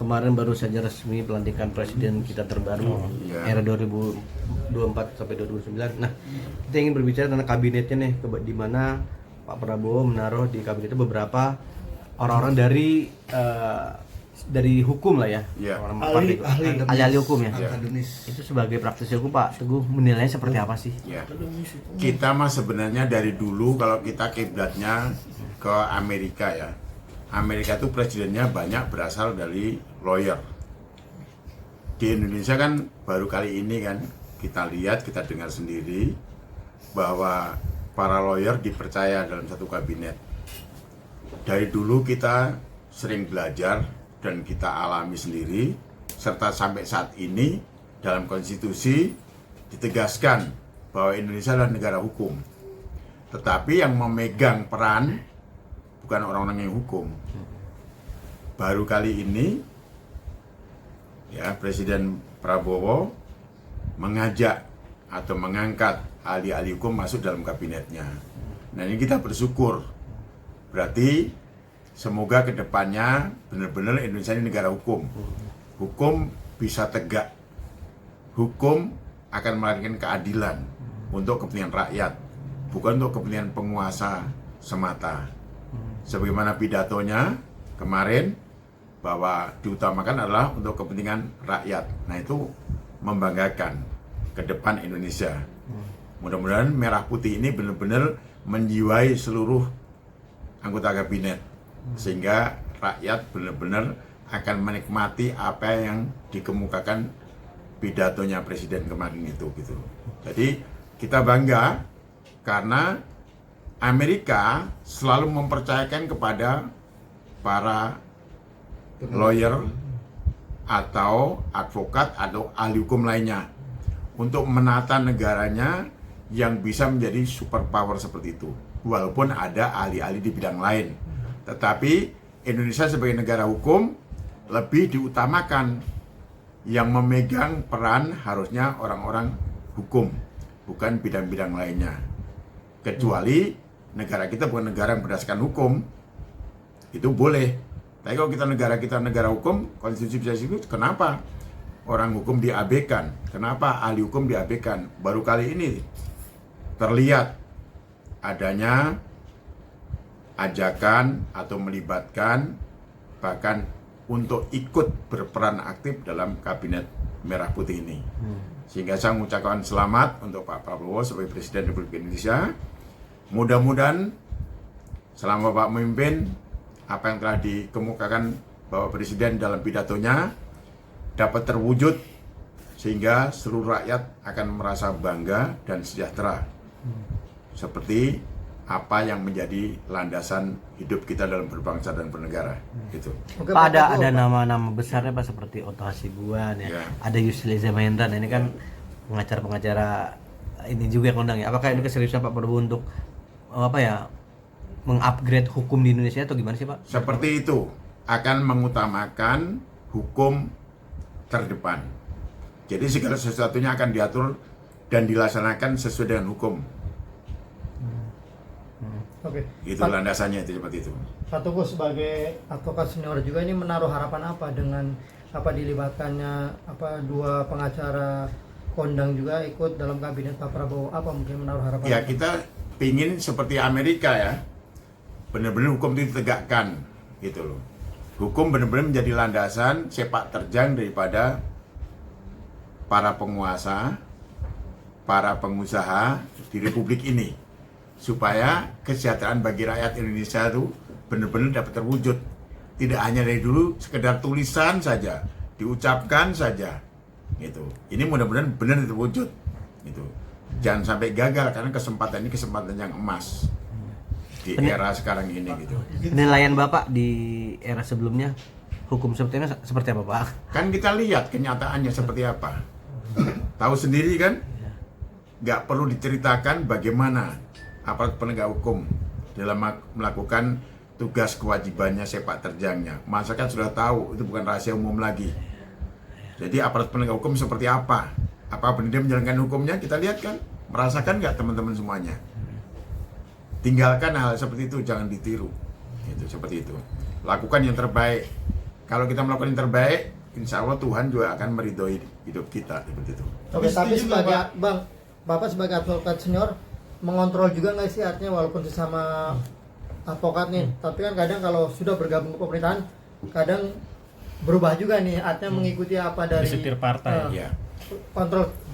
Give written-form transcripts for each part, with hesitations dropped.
kemarin baru saja resmi pelantikan presiden kita terbaru era 2024 sampai 2029. Nah, kita ingin berbicara tentang kabinetnya nih, di mana Pak Prabowo menaruh di kabinetnya beberapa orang-orang dari hukum lah ya, orang ahli hukum ya. Itu sebagai praktisi hukum, Pak Teguh menilainya seperti apa sih? Ya. Kita mah sebenarnya dari dulu kalau kita kiblatnya ke Amerika ya, Amerika itu presidennya banyak berasal dari lawyer. Di Indonesia kan baru kali ini kan kita lihat, kita dengar sendiri bahwa para lawyer dipercaya dalam satu kabinet. Dari dulu kita sering belajar dan kita alami sendiri, serta sampai saat ini dalam konstitusi ditegaskan bahwa Indonesia adalah negara hukum. Tetapi yang memegang peran bukan orang-orang yang hukum. Baru kali ini ya Presiden Prabowo mengajak atau mengangkat ahli-ahli hukum masuk dalam kabinetnya. Nah, ini kita bersyukur. Berarti semoga kedepannya benar-benar Indonesia ini negara hukum. Hukum bisa tegak. Hukum akan melahirkan keadilan untuk kepentingan rakyat, bukan untuk kepentingan penguasa semata. Sebagaimana pidatonya kemarin bahwa diutamakan adalah untuk kepentingan rakyat. Nah, itu membanggakan ke depan Indonesia. Mudah-mudahan merah putih ini benar-benar menjiwai seluruh anggota kabinet, sehingga rakyat benar-benar akan menikmati apa yang dikemukakan pidatonya presiden kemarin itu gitu. Jadi kita bangga karena Amerika selalu mempercayakan kepada para lawyer atau advokat atau ahli hukum lainnya untuk menata negaranya yang bisa menjadi superpower seperti itu. Walaupun ada ahli-ahli di bidang lain, tetapi Indonesia sebagai negara hukum lebih diutamakan. Yang memegang peran harusnya orang-orang hukum, bukan bidang-bidang lainnya. Kecuali negara kita bukan negara yang berdasarkan hukum, itu boleh. Tapi kalau kita negara hukum, konstitusi bisa itu, kenapa orang hukum diabaikan? Kenapa ahli hukum diabaikan? Baru kali ini terlihat adanya ajakan atau melibatkan bahkan untuk ikut berperan aktif dalam kabinet merah putih ini. Sehingga saya mengucapkan selamat untuk Pak Prabowo sebagai Presiden Republik Indonesia. Mudah-mudahan selama Pak memimpin, apa yang telah dikemukakan Bapak Presiden dalam pidatonya dapat terwujud, sehingga seluruh rakyat akan merasa bangga dan sejahtera. Seperti apa yang menjadi landasan hidup kita dalam berbangsa dan bernegara. Gitu. Oke, Pak, ada nama-nama besarnya Pak, seperti Otto Hasibuan ya. Ada Yusril Iza Mahendra. Nah, ini kan pengacara-pengacara ini juga yang undang ya. Apakah ini keseriusan Pak Prabowo untuk mengupgrade hukum di Indonesia atau gimana sih Pak? Seperti itu, akan mengutamakan hukum terdepan. Jadi segala sesuatunya akan diatur dan dilaksanakan sesuai dengan hukum. Oke. Itu landasannya itu seperti itu. Pak Teguh sebagai advokat senior juga ini menaruh harapan apa dengan dilibatkannya dua pengacara kondang juga ikut dalam kabinet Pak Prabowo? Apa mungkin menaruh harapan? Ya, kita pingin seperti Amerika ya, benar-benar hukum itu ditegakkan gitu loh. Hukum benar-benar menjadi landasan sepak terjang daripada para penguasa, para pengusaha di Republik ini, supaya kesejahteraan bagi rakyat Indonesia itu benar-benar dapat terwujud. Tidak hanya dari dulu sekedar tulisan saja, diucapkan saja gitu. Ini mudah-mudahan benar terwujud gitu. Jangan sampai gagal, karena kesempatan ini kesempatan yang emas di era sekarang ini gitu. Penilaian Bapak di era sebelumnya hukum seperti ini seperti apa Pak? Kan kita lihat kenyataannya seperti apa. Tahu sendiri kan? Nggak perlu diceritakan bagaimana aparat penegak hukum dalam melakukan tugas kewajibannya sepak terjangnya. Masyarakat sudah tahu, itu bukan rahasia umum lagi. Jadi aparat penegak hukum seperti apa? Apa benar dia menjalankan hukumnya? Kita lihat kan, merasakan nggak teman-teman semuanya? Tinggalkan hal seperti itu, jangan ditiru. Itu seperti itu. Lakukan yang terbaik. kalau kita melakukan yang terbaik, insya Allah Tuhan juga akan meridhoi hidup kita seperti itu. Oke, tapi Setuju sebagai nggak, Pak? Bang, Bapak sebagai advokat senior mengontrol juga nggak sih, artinya walaupun sesama advokat nih, tapi kan kadang kalau sudah bergabung ke pemerintahan kadang berubah juga nih, artinya mengikuti apa dari Disetir partai. Ya.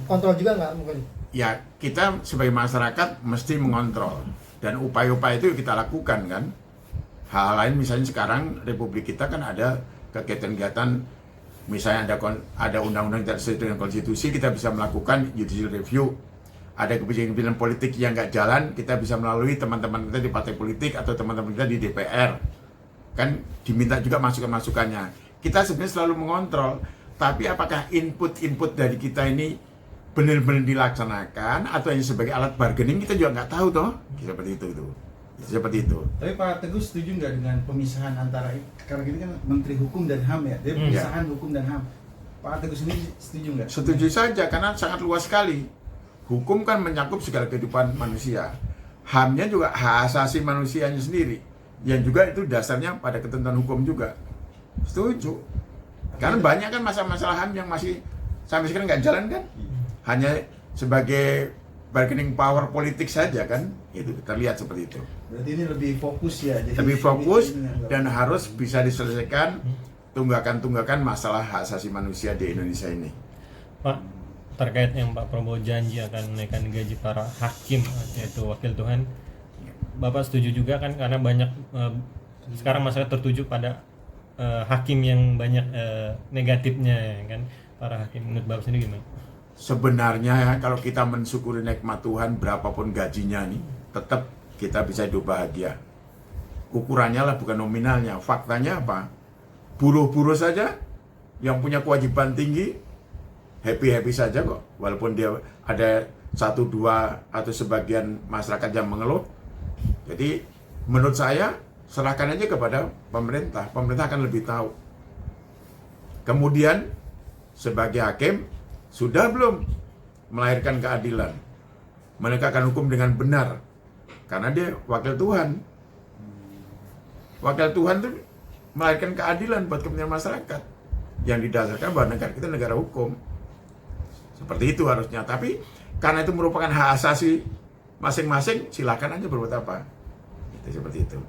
kontrol juga nggak mungkin? Ya, kita sebagai masyarakat mesti mengontrol, dan upaya-upaya itu kita lakukan kan. Hal lain misalnya sekarang Republik kita kan ada kegiatan-kegiatan, misalnya ada undang-undang tidak sesuai dengan konstitusi, kita bisa melakukan judicial review. Ada kebijakan-kebijakan politik yang nggak jalan, kita bisa melalui teman-teman kita di partai politik atau teman-teman kita di DPR. Kan diminta juga masukan-masukannya. Kita sebenarnya selalu mengontrol, tapi apakah input-input dari kita ini benar-benar dilaksanakan atau hanya sebagai alat bargaining, kita juga nggak tahu toh. Seperti itu. Seperti itu. Tapi Pak Teguh setuju nggak dengan pemisahan antara, karena ini kan Menteri Hukum dan HAM ya, jadi pemisahan hukum dan HAM. Pak Teguh sendiri setuju nggak? Setuju saja, karena sangat luas sekali. Hukum kan mencakup segala kehidupan manusia. HAM-nya juga hak asasi manusianya sendiri, yang juga itu dasarnya pada ketentuan hukum juga. Setuju. Karena banyak kan masalah-masalah HAM yang masih sampai sekarang nggak jalan kan, hanya sebagai bargaining power politik saja kan, itu terlihat seperti itu. Berarti ini lebih fokus ya. Jadi Lebih fokus dan harus bisa diselesaikan tunggakan-tunggakan masalah hak asasi manusia di Indonesia ini. Pak, terkait yang Pak Prabowo janji akan menaikkan gaji para hakim, yaitu wakil Tuhan, Bapak setuju juga kan, karena banyak sekarang masyarakat tertuju pada hakim yang banyak negatifnya kan, para hakim. Menurut Bapak sendiri gimana? Sebenarnya kalau kita mensyukuri nikmat Tuhan, berapapun gajinya nih, tetap kita bisa hidup bahagia. Ukurannya lah bukan nominalnya. Faktanya apa? Buruh-buruh saja yang punya kewajiban tinggi happy-happy saja kok. Walaupun dia ada 1-2 atau sebagian masyarakat yang mengeluh. Jadi menurut saya serahkan aja kepada pemerintah. Pemerintah akan lebih tahu. Kemudian sebagai hakim, sudah belum melahirkan keadilan, menegakkan hukum dengan benar, karena dia wakil Tuhan. Wakil Tuhan itu melahirkan keadilan buat kepentingan masyarakat yang didasarkan bahwa negara kita negara hukum. Seperti itu harusnya. Tapi karena itu merupakan hak asasi masing-masing, silakan aja berbuat apa. Itu seperti itu.